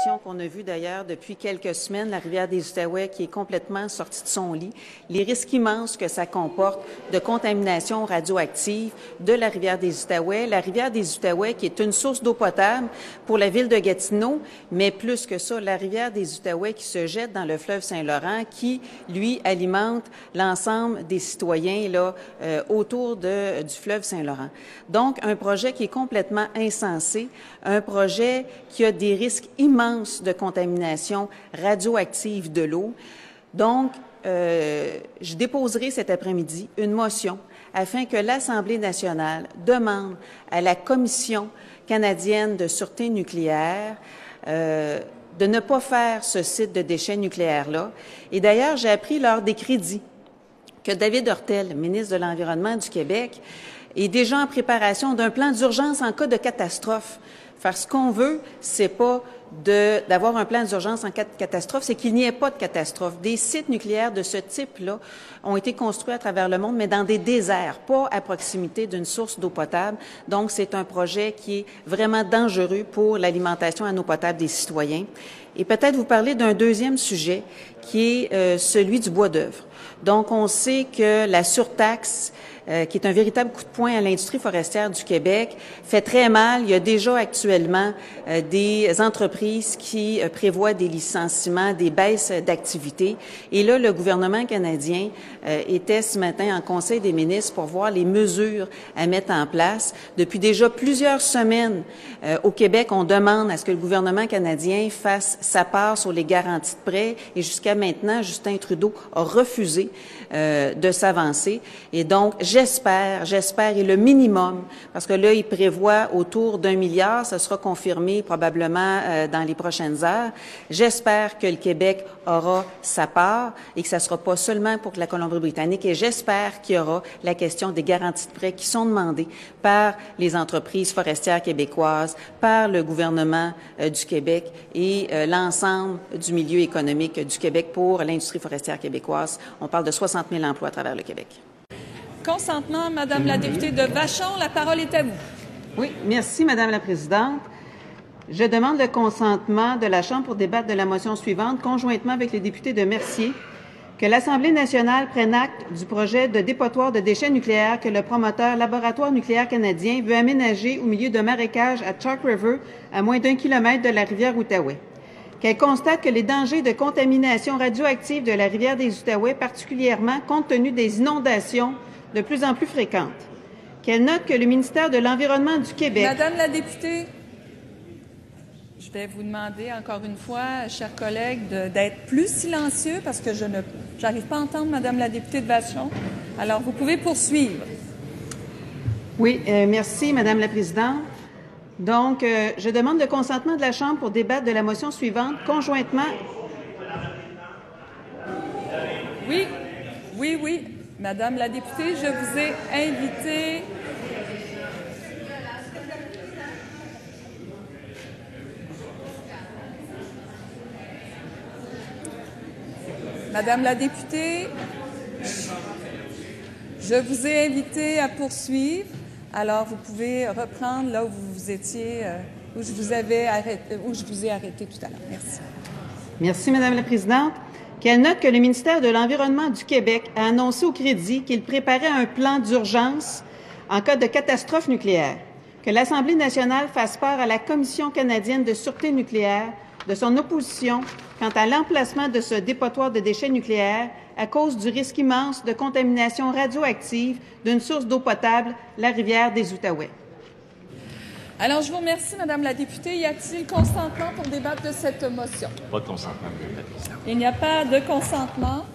situation qu'on a vue d'ailleurs depuis quelques semaines, la rivière des Outaouais qui est complètement sortie de son lit, les risques immenses que ça comporte de contamination radioactive de la rivière des Outaouais qui est une source d'eau potable pour la ville de Gatineau, mais plus que ça, la rivière des Outaouais qui se jette dans le fleuve Saint-Laurent, qui, lui, alimente l'ensemble des citoyens là, autour du fleuve Saint-Laurent. Donc, un projet qui est complètement insensé, un projet qui a des risques immenses de contamination radioactive de l'eau. Donc, je déposerai cet après-midi une motion afin que l'Assemblée nationale demande à la Commission canadienne de sûreté nucléaire de ne pas faire ce site de déchets nucléaires-là. Et d'ailleurs, j'ai appris lors des crédits que David Hortel, ministre de l'Environnement du Québec, est déjà en préparation d'un plan d'urgence en cas de catastrophe. Faire ce qu'on veut, c'est pas d'avoir un plan d'urgence en cas de catastrophe, c'est qu'il n'y ait pas de catastrophe. Des sites nucléaires de ce type-là ont été construits à travers le monde, mais dans des déserts, pas à proximité d'une source d'eau potable. Donc, c'est un projet qui est vraiment dangereux pour l'alimentation en eau potable des citoyens. Et peut-être vous parler d'un deuxième sujet, qui est celui du bois d'œuvre. Donc, on sait que la surtaxe, qui est un véritable coup de poing à l'industrie forestière du Québec, fait très mal. Il y a déjà actuellement des entreprises qui prévoient des licenciements, des baisses d'activité. Et là, le gouvernement canadien était ce matin en Conseil des ministres pour voir les mesures à mettre en place. Depuis déjà plusieurs semaines, au Québec, on demande à ce que le gouvernement canadien fasse sa part sur les garanties de prêts. Et jusqu'à maintenant, Justin Trudeau a refusé de s'avancer. Et donc, j'espère, et le minimum, parce que là, il prévoit autour d'1 milliard, ça sera confirmé probablement dans les prochaines heures. J'espère que le Québec aura sa part et que ça ne sera pas seulement pour la Colombie-Britannique. Et j'espère qu'il y aura la question des garanties de prêts qui sont demandées par les entreprises forestières québécoises, par le gouvernement du Québec et l'ensemble du milieu économique du Québec pour l'industrie forestière québécoise. On parle de 60 000 emplois à travers le Québec. Consentement, Madame la députée de Vachon, la parole est à vous. Oui, merci, Madame la Présidente. Je demande le consentement de la Chambre pour débattre de la motion suivante, conjointement avec les députés de Mercier, que l'Assemblée nationale prenne acte du projet de dépotoir de déchets nucléaires que le promoteur Laboratoire nucléaire canadien veut aménager au milieu de marécages à Chalk River, à moins d'1 kilomètre de la rivière Outaouais. Qu'elle constate que les dangers de contamination radioactive de la rivière des Outaouais, particulièrement compte tenu des inondations de plus en plus fréquentes. Qu'elle note que le ministère de l'Environnement du Québec... Madame la députée, je vais vous demander encore une fois, chers collègues, d'être plus silencieux parce que je n'arrive pas à entendre Madame la députée de Vachon. Alors, vous pouvez poursuivre. Oui, merci, Madame la Présidente. Donc, je demande le consentement de la Chambre pour débattre de la motion suivante, conjointement... Oui. Madame la députée, je vous ai invité... Madame la députée, je vous ai invité à poursuivre. Alors, vous pouvez reprendre là où vous étiez, où je vous ai arrêté tout à l'heure. Merci. Merci, Madame la Présidente. Qu'elle note que le ministère de l'Environnement du Québec a annoncé au Crédit qu'il préparait un plan d'urgence en cas de catastrophe nucléaire. Que l'Assemblée nationale fasse part à la Commission canadienne de sûreté nucléaire de son opposition quant à l'emplacement de ce dépotoir de déchets nucléaires à cause du risque immense de contamination radioactive d'une source d'eau potable, la rivière des Outaouais. Alors, je vous remercie, Madame la députée. Y a-t-il consentement pour débattre de cette motion? Pas de consentement, Madame la Présidente. Il n'y a pas de consentement.